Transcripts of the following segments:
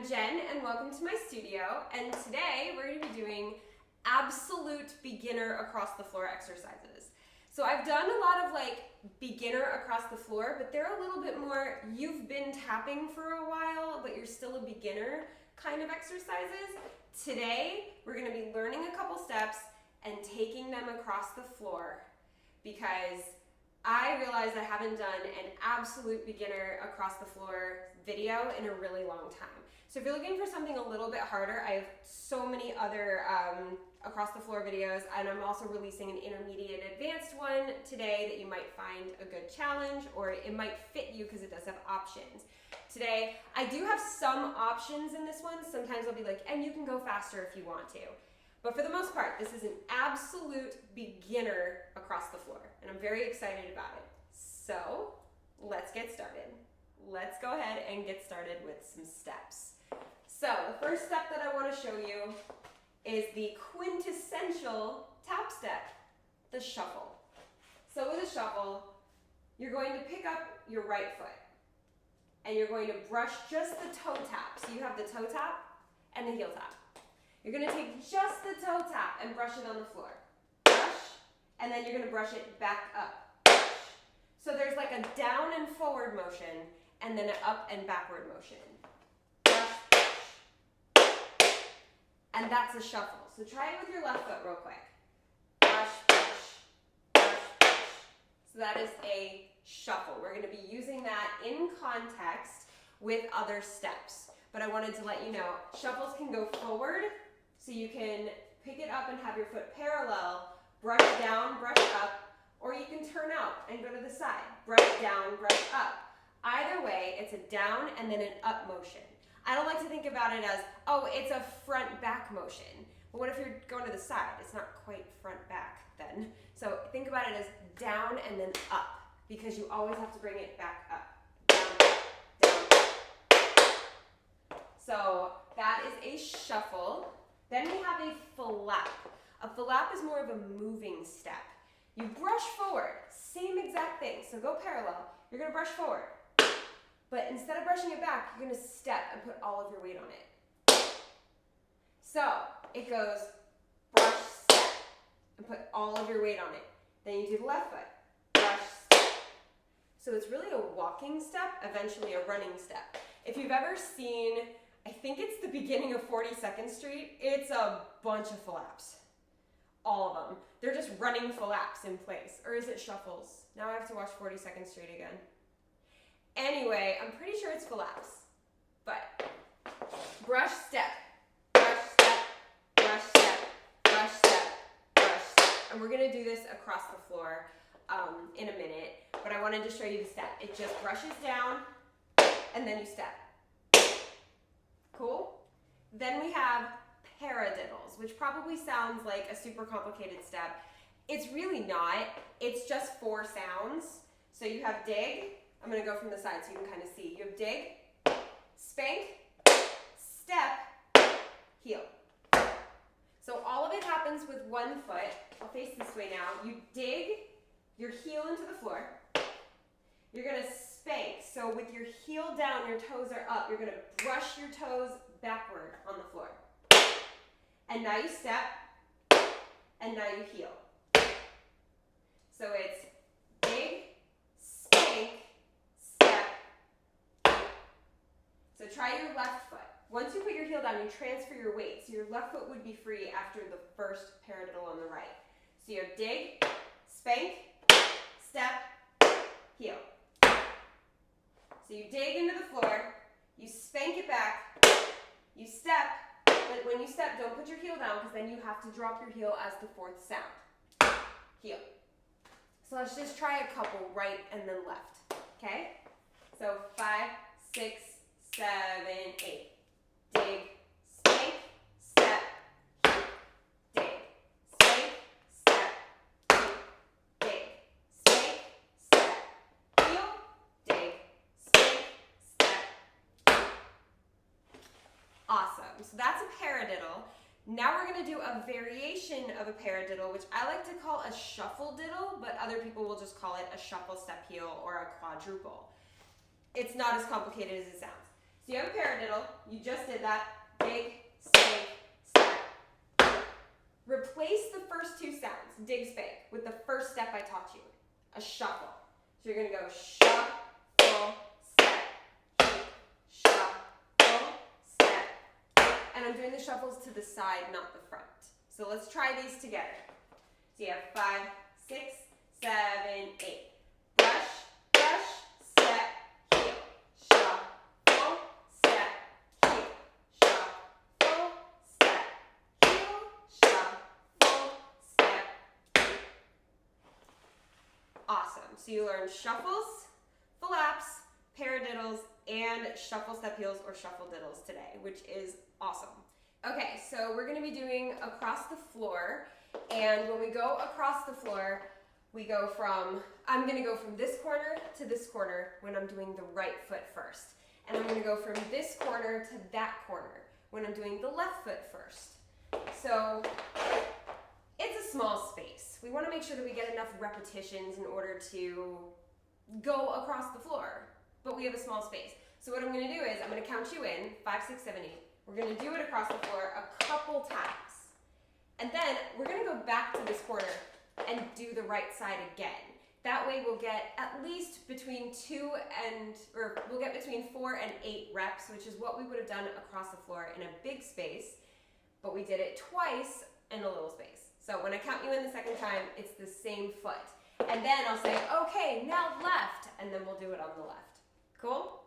I'm Jen and welcome to my studio, and today we're going to be doing absolute beginner across the floor exercises. So I've done a lot of beginner across the floor, but they're a little bit more you've been tapping for a while but you're still a beginner kind of exercises. Today we're going to be learning a couple steps and taking them across the floor because I realized I haven't done an absolute beginner across the floor video in a really long time. So if you're looking for something a little bit harder, I have so many other across the floor videos, and I'm also releasing an intermediate advanced one today that you might find a good challenge, or it might fit you because it does have options. Today, I do have some options in this one. Sometimes I'll be like, and you can go faster if you want to. But for the most part, this is an absolute beginner across the floor, and I'm very excited about it. So let's get started. Let's go ahead and get started with some steps. So the first step that I want to show you is the quintessential tap step, the shuffle. So with a shuffle, you're going to pick up your right foot, and you're going to brush just the toe tap. So you have the toe tap and the heel tap. You're going to take just the toe tap and brush it on the floor. Brush, and then you're going to brush it back up. Brush. So there's like a down and forward motion, and then an up and backward motion. Brush, brush. And that's a shuffle. So try it with your left foot real quick. Brush, brush, brush, brush. So that is a shuffle. We're going to be using that in context with other steps. But I wanted to let you know, shuffles can go forward, so you can pick it up and have your foot parallel, brush down, brush up, or you can turn out and go to the side. Brush down, brush up. Either way, it's a down and then an up motion. I don't like to think about it as, oh, it's a front-back motion. But what if you're going to the side? It's not quite front-back then. So think about it as down and then up, because you always have to bring it back up. Down, down, up. So that is a shuffle. Then we have a flap. A flap is more of a moving step. You brush forward, same exact thing. So go parallel. You're going to brush forward. But instead of brushing it back, you're going to step and put all of your weight on it. So it goes brush, step, and put all of your weight on it. Then you do the left foot. Brush, step. So it's really a walking step, eventually a running step. If you've ever seen, I think it's the beginning of 42nd Street, it's a bunch of flaps. All of them. They're just running flaps in place. Or is it shuffles? Now I have to watch 42nd Street again. Anyway, I'm pretty sure it's flaps. But brush, step, brush, step, brush, step, brush, step, brush, step. And we're going to do this across the floor in a minute. But I wanted to show you the step. It just brushes down, and then you step. Cool? Then we have paradiddles, which probably sounds like a super complicated step. It's really not. It's just 4 sounds. So you have dig. I'm going to go from the side so you can kind of see. You have dig, spank, step, heel. So all of it happens with one foot. I'll face this way now. You dig your heel into the floor. You're going to spank. So with your heel down, your toes are up. You're going to brush your toes backward on the floor. And now you step, and now you heel. So it's dig, spank, step, heel. So try your left foot. Once you put your heel down, you transfer your weight. So your left foot would be free after the first paradiddle on the right. So you have dig, spank, step, heel. So you dig into the floor, you spank it back, you step, but when you step, don't put your heel down because then you have to drop your heel as the 4th sound. Heel. So let's just try a couple, right and then left. Okay? So 5, 6, 7, 8. Dig, spank, step, heel. Dig, spank, step, heel. Dig, spank, step, heel. Dig, spank, step, heel. Awesome. So that's a paradiddle. Now we're going to do a variation of a paradiddle, which I like to call a shuffle diddle, but other people will just call it a shuffle step heel or a quadruple. It's not as complicated as it sounds. So you have a paradiddle, you just did that, dig, spank, step. Replace the first two sounds, dig, spank, with the first step I taught you, a shuffle. So you're gonna go shuffle, step, kick, shuffle, step, and I'm doing the shuffles to the side, not the front. So let's try these together. So you have 5, 6, 7, 8. Brush, brush, step, heel, shuffle, step, heel, shuffle, step, heel, shuffle, step, heel. Awesome. So you learn shuffles, flaps, paradiddles, and shuffle step heels or shuffle diddles today, which is awesome. Okay, so we're going to be doing across the floor, and when we go across the floor, I'm going to go from this corner to this corner when I'm doing the right foot first. And I'm going to go from this corner to that corner when I'm doing the left foot first. So it's a small space. We want to make sure that we get enough repetitions in order to go across the floor, but we have a small space. So what I'm going to do is I'm going to count you in, 5, 6, 7, 8. We're going to do it across the floor a couple times. And then we're going to go back to this corner and do the right side again. That way we'll get at least between 4 and 8 reps, which is what we would have done across the floor in a big space, but we did it twice in a little space. So when I count you in the second time, it's the same foot. And then I'll say, okay, now left, and then we'll do it on the left. Cool?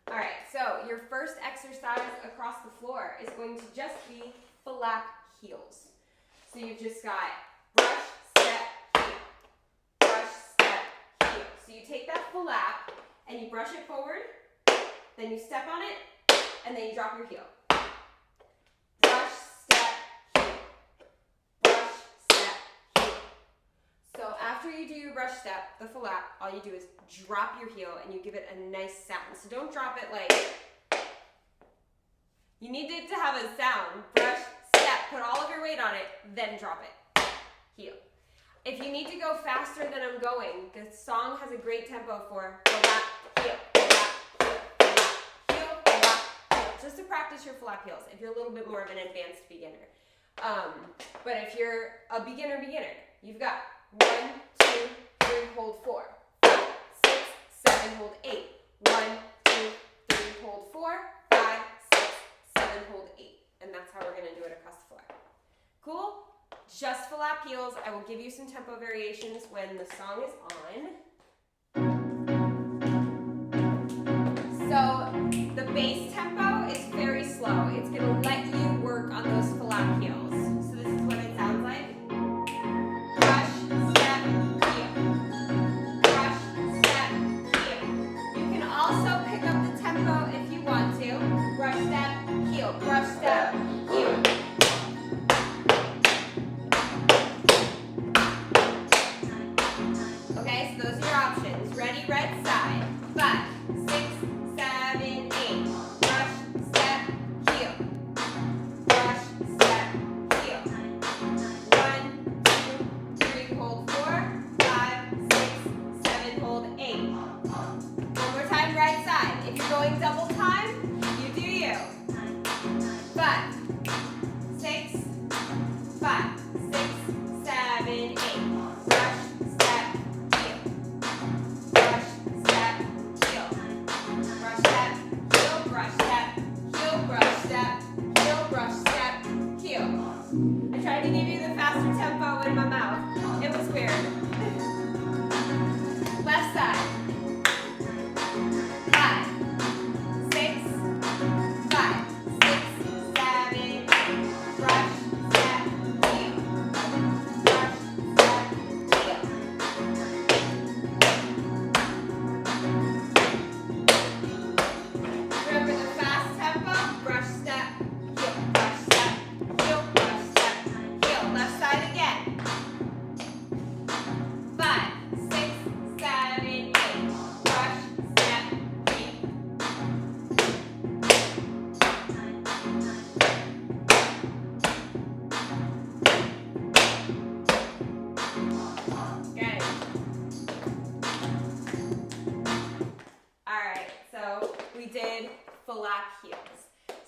All right, so your first exercise across the floor is going to just be flap heels. So you've just got brush, step, heel, brush, step, heel. So you take that flap and you brush it forward, then you step on it, and then you drop your heel. Brush, step, heel, brush, step, heel. So after you do your brush step, the flap, all you do is drop your heel and you give it a nice sound. So don't drop it like, you need it to have a sound. Brush, step, put all of your weight on it, then drop it. Heel. If you need to go faster than I'm going, the song has a great tempo for flap, heel, flap, heel, flap, heel, flap, heel. Just to practice your flap heels if you're a little bit more of an advanced beginner. But if you're a beginner, you've got 1, 2, 3, hold 4. 6, 7, hold 8. 1, 2, 3, hold 4. 5, 6, 7, hold 8. And that's how we're going to do it across the floor. Cool? Just flap heels. I will give you some tempo variations when the song is on. So the bass tempo is very slow. It's going to let you work on those flap heels. So this is what it sounds like. Brush, step, heel. Brush, step, heel. You can also pick up the tempo if you want to. Brush, step, heel. Brush, step, heel. Okay, so those are your options. Ready, red side. 5, 6, 7, 8. Brush, step, heel. Brush, step, heel. 1, 2, 3, hold 4. 5, 6, 7, hold 8. One more time, right side. If you're going double time, you do you. 5, 6, 5, 6, 7, 8. Brush, step, heel. Brush, step, heel. Brush, step, heel, brush, step, heel, brush, step, heel, brush, step, heel. I tried to give you the faster tempo in my mouth. It was weird. Left side. 5, 6, 5, 6, 7, 8. Brush, step, heel. Brush, step, heel. Remember the fast tempo? Brush, step, heel. Brush, step, heel. Brush, step, heel. Left side again. 5, 6, 7, 8. Brush, step, heel. Good. All right, so we did flat heels.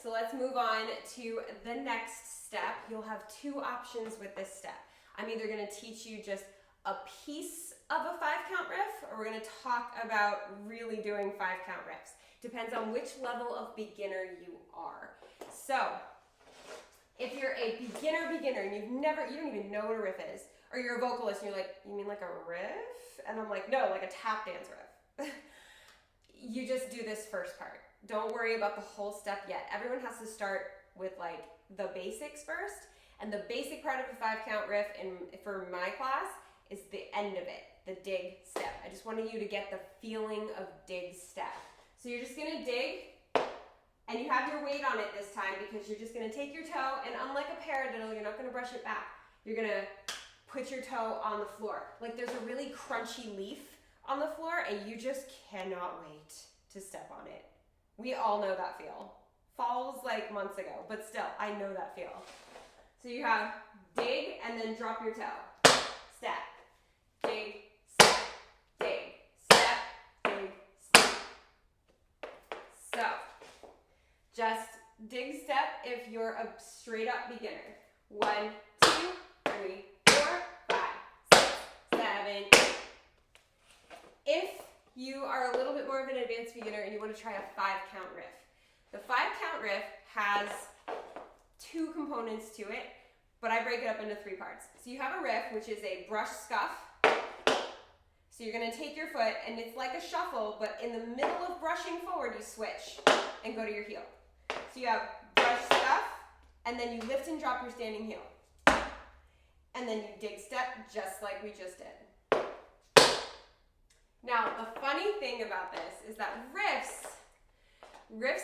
So let's move on to the next step. You'll have two options with this step. I'm either gonna teach you just a piece of a 5-count riff, or we're gonna talk about really doing 5-count riffs. Depends on which level of beginner you are. So, if you're a beginner and you don't even know what a riff is, or you're a vocalist and you're like, you mean like a riff? And I'm like, no, like a tap dance riff. You just do this first part. Don't worry about the whole step yet. Everyone has to start with like the basics first, and the basic part of a 5-count riff for my class is the end of it, the dig step. I just wanted you to get the feeling of dig step. So you're just gonna dig, and you have your weight on it this time because you're just gonna take your toe, and unlike a paradiddle, you're not gonna brush it back. You're gonna put your toe on the floor. Like there's a really crunchy leaf on the floor, and you just cannot wait to step on it. We all know that feel. Fall was like months ago, but still, I know that feel. So you have dig, and then drop your toe. Step, dig, step, dig, step, dig, step. So, just dig step if you're a straight up beginner. 1, 2, 3, 4, 5, 6, 7, 8. If you are a little bit more of an advanced beginner and you want to try a 5-count riff, the 5-count riff has 2 components to it, but I break it up into 3 parts. So you have a riff, which is a brush scuff. So you're gonna take your foot, and it's like a shuffle, but in the middle of brushing forward, you switch and go to your heel. So you have brush scuff, and then you lift and drop your standing heel. And then you dig step, just like we just did. Now, the funny thing about this is that riffs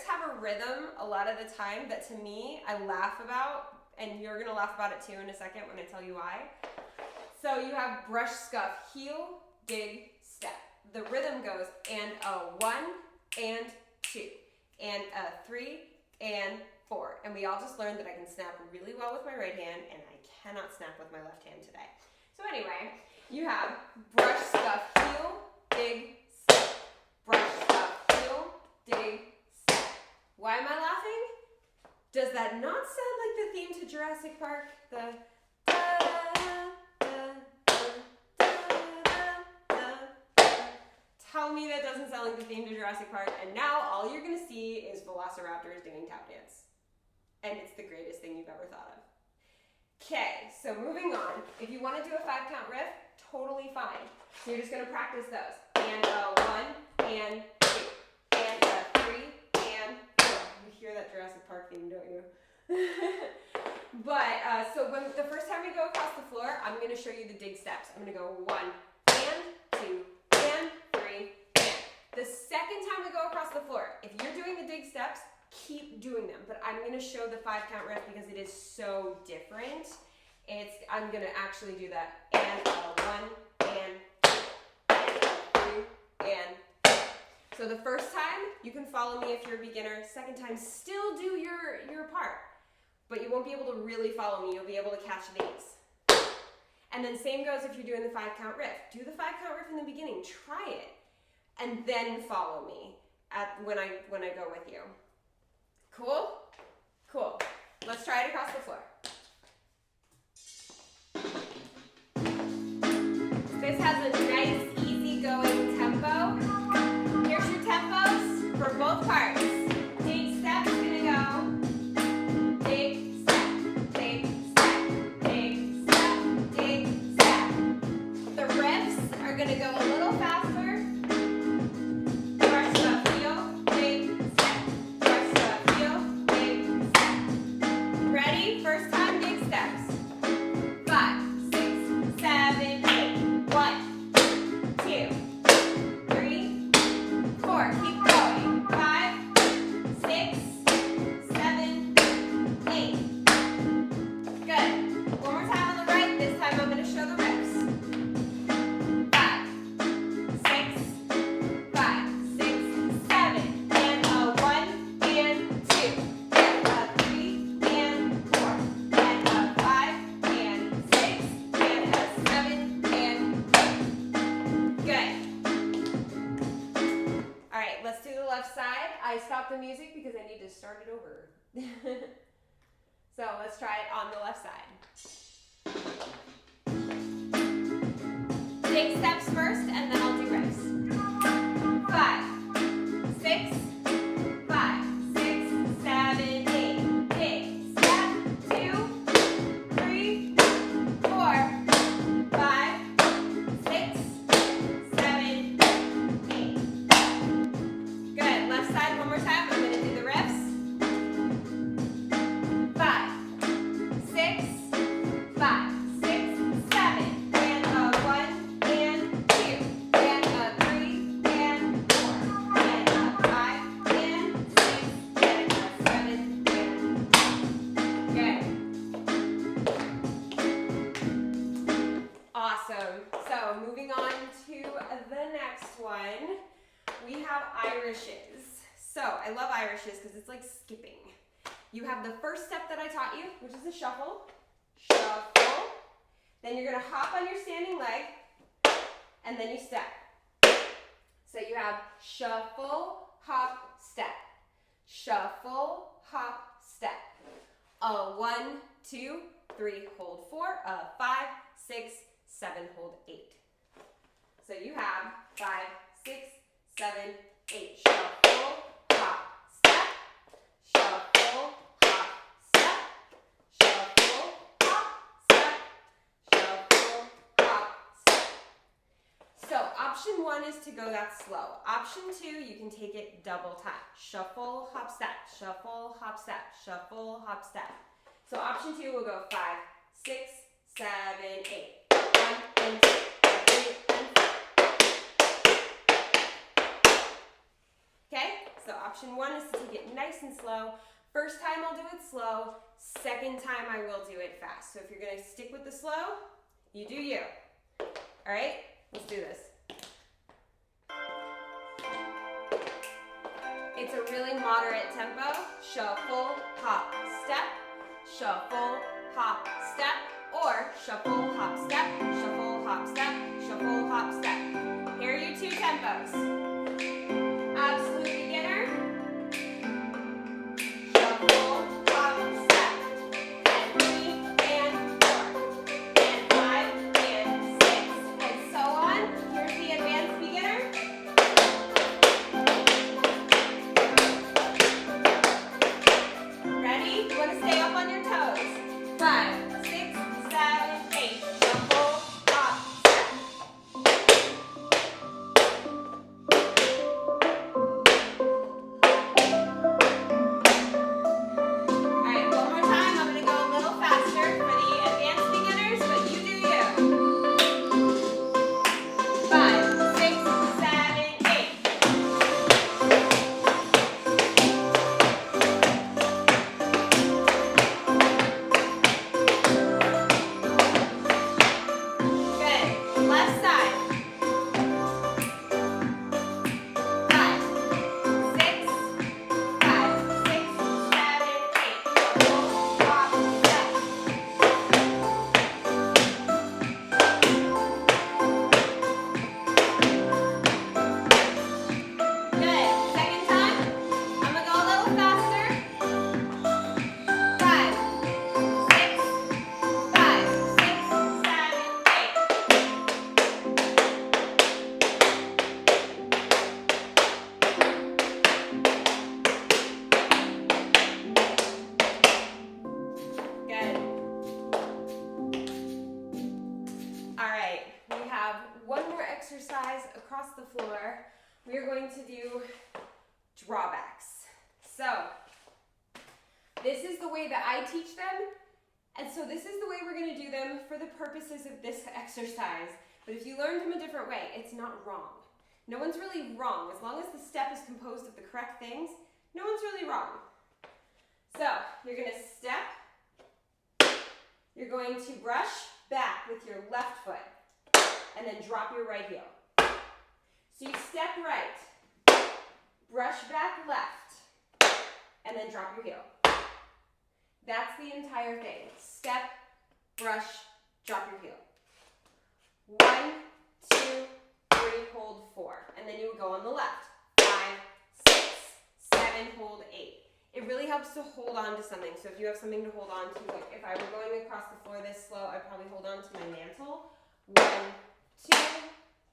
have a rhythm a lot of the time that to me, I laugh about, and you're gonna laugh about it too in a second when I tell you why. So you have brush scuff, heel, dig, step. The rhythm goes and a 1 and 2 and a 3 and 4. And we all just learned that I can snap really well with my right hand, and I cannot snap with my left hand today. So anyway, you have brush scuff, heel, dig, step. Brush scuff, heel, dig, step. Why am I laughing? Does that not sound like the theme to Jurassic Park? The Tell me that doesn't sound like the theme to Jurassic Park, and now all you're gonna see is velociraptors doing tap dance. And it's the greatest thing you've ever thought of. Okay, so moving on. If you wanna do a 5-count riff, totally fine. So you're just gonna practice those. And a 1 and 2 and a 3 and 4. You hear that Jurassic Park theme, don't you? But so when the first time we go across the floor, I'm gonna show you the dig steps. I'm gonna go 1 and 2 and 3 and. The second time we go across the floor, if you're doing the dig steps, keep doing them. But I'm gonna show the 5-count riff because it is so different. I'm gonna actually do that. And a 1 and 2 and a 3 and 4. So the first time, you can follow me if you're a beginner. Second time, still do your part. But you won't be able to really follow me. You'll be able to catch these. And then same goes if you're doing the 5-count riff. Do the 5-count riff in the beginning. Try it. And then follow me when I go with you. Cool? Cool. Let's try it across the floor. This has a nice, easy-going tempo. Here's your tempos for both parts. Dig step is gonna go. Dig step, dig step, dig step, dig step. The riffs are gonna go a little faster. Brush scuff, heel, dig step. Brush scuff, heel, dig step. Ready? First time, dig steps. 5, 6, 7, 8. 1, 2, right, let's do the left side. I stopped the music because I need to start it over. So let's try it on the left side. Take steps first, and then I'll do riffs. 5, 6, 5, 6, 7, 8. Take step 2, 3, 4, 5, 6, 7, 8. Good. Left side one more time. I'm going to do the riffs. 5, 6, 5, 6, 7, and a 1 and 2, and a 3 and 4, and a 5 and 6, and a 7 and 8. Good. Awesome. So moving on to the next one, we have Irishes. So I love Irishes because it's like skipping. You have the first step that I taught you, which is a shuffle. Shuffle. Then you're going to hop on your standing leg, and then you step. So you have shuffle, hop, step. Shuffle, hop, step. A 1, 2, 3, hold 4. A 5, 6, 7, hold 8. So you have 5, 6, 7, 8. Shuffle, hop, step. Shuffle, hop, step. Shuffle, hop, step. Shuffle, hop, step. So option 1 is to go that slow. Option 2, you can take it double time. Shuffle, hop, step. Shuffle, hop, step. Shuffle, hop, step. So option 2 will go 5, 6, 7, 8. 1 and 2, 3 and 4. Okay, so option 1 is to take it nice and slow. First time I'll do it slow. Second time I will do it fast. So if you're going to stick with the slow, you do you. All right, let's do this. It's a really moderate tempo. Shuffle, hop, step. Shuffle, hop, step. Or shuffle, hop, step. Shuffle, hop, step. Shuffle, hop, step. Here are your 2 tempos. Absolute beginner. Shuffle, hop, step. And 3 and 4. And 5 and 6. And so on. Here's the advanced beginner. Ready? You want to stay up on your toes. 5, 6, 7, 8. Shuffle, hop, step. Alright, one more time. I'm going to go a little faster for the advanced beginners, but you do you. 5, 6, 7, 8. Good. Left side. 5, 6, 5, 6, 7, 8. Shuffle, hop, step. Good. Second time. I'm gonna go a little faster. 5, 6, 5, 6, 7, 8. Good. All right, we have one more exercise across the floor. We are going to do drawbacks. So this is the way that I teach them, and so this is the way we're going to do them for the purposes of this exercise. But if you learned them a different way, it's not wrong. No one's really wrong. As long as the step is composed of the correct things, no one's really wrong. So you're going to step. You're going to brush back with your left foot and then drop your right heel. So you step right, brush back left, and then drop your heel. That's the entire thing. Step, brush, drop your heel. 1, 2, 3, hold 4. And then you would go on the left. 5, it really helps to hold on to something. So if you have something to hold on to, like if I were going across the floor this slow, I'd probably hold on to my mantle. 1, 2,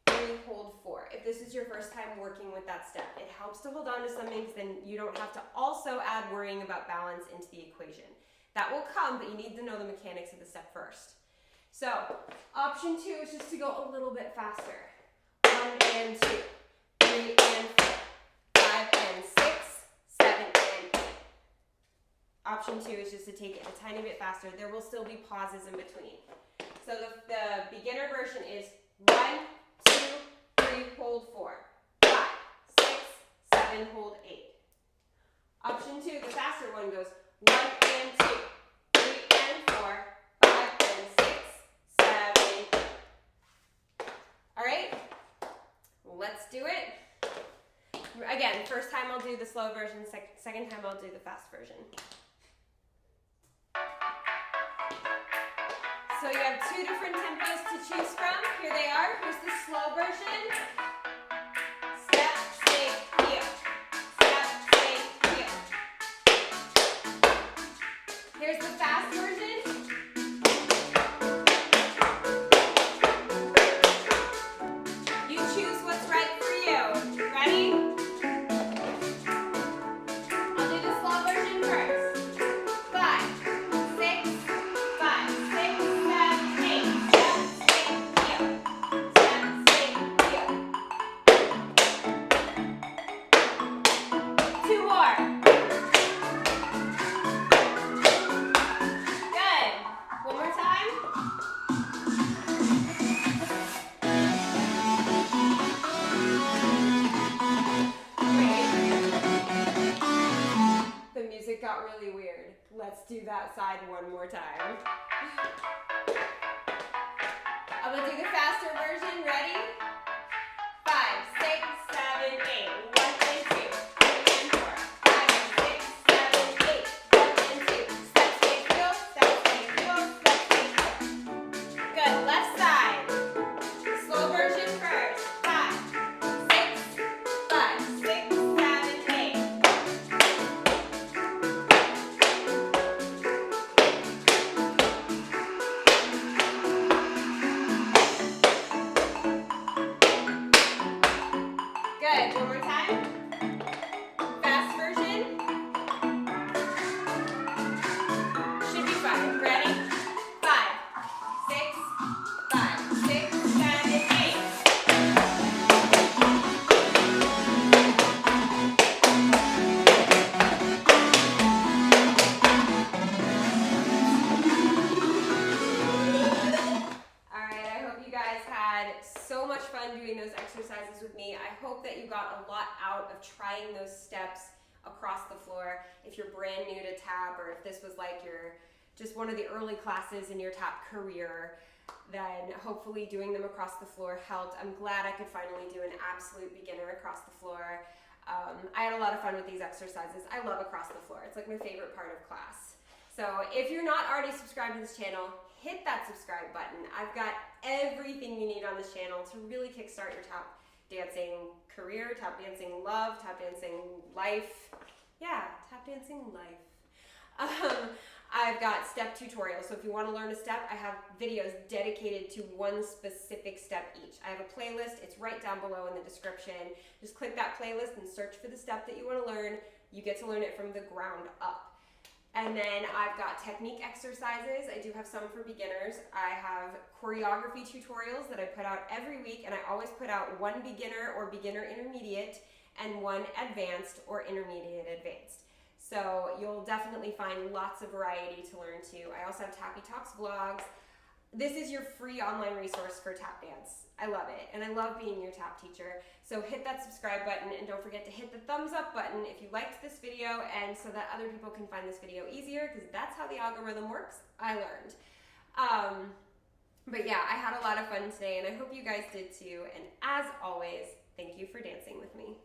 3, hold 4. If this is your first time working with that step, it helps to hold on to something because then you don't have to also add worrying about balance into the equation. That will come, but you need to know the mechanics of the step first. So option 2 is just to go a little bit faster. 1 and 2, 3 and 4, 5 and 6, 7 and 8. Option 2 is just to take it a tiny bit faster. There will still be pauses in between. So the beginner version is 1, 2, 3, hold 4, 5, 6, 7, hold 8. Option 2, the faster one, goes 1 and 2, 3 and 4, 5 and 6, 7, 8. All right, let's do it. Again, first time I'll do the slow version, second time I'll do the fast version. So you have 2 different tempos to choose from. Here they are. Here's the slow version. Step, stay, heel. Step, stay, heel. Here's the fast version. You choose what's right for you. Ready? I'll do the slow version first. 5, 6, 5, 6, 7, 8. Step, stay, heel. Step, stay, heel. 2 more. Good. One more time. The music got really weird. Let's do that side one more time. I'm gonna do the faster version. Ready? 5, 6, 7, 8. 1 and 2, 3 and 4, 5 and 6, 7, 8. 1 and 2. Step, stay, heel. Step, stay, heel. Step, stay, heel. Good. Left side. Slow version first. 5, 6, 5, 6, 7, 8. Good. One more time. Fast version. Should be fine. Ready? 5, 6, 5, 6, 7, 8. All right, I hope you guys had so much fun doing those exercises with me. I hope that you got a lot out of trying those steps across the floor. If you're brand new to tap, or if this was like your just one of the early classes in your tap career, then hopefully doing them across the floor helped. I'm glad I could finally do an absolute beginner across the floor. I had a lot of fun with these exercises. I love across the floor. It's like my favorite part of class. So if you're not already subscribed to this channel, hit that subscribe button. I've got everything you need on this channel to really kickstart your tap dancing career, tap dancing love, tap dancing life. Yeah, tap dancing life. I've got step tutorials, so if you want to learn a step, I have videos dedicated to one specific step each. I have a playlist, it's right down below in the description. Just click that playlist and search for the step that you want to learn. You get to learn it from the ground up. And then I've got technique exercises. I do have some for beginners. I have choreography tutorials that I put out every week, and I always put out one beginner or beginner intermediate and one advanced or intermediate advanced. So you'll definitely find lots of variety to learn too. I also have Tappy Talks vlogs. This is your free online resource for tap dance. I love it, and I love being your tap teacher. So hit that subscribe button, and don't forget to hit the thumbs up button if you liked this video, and so that other people can find this video easier, because that's how the algorithm works. I learned. But yeah, I had a lot of fun today, and I hope you guys did too. And as always, thank you for dancing with me.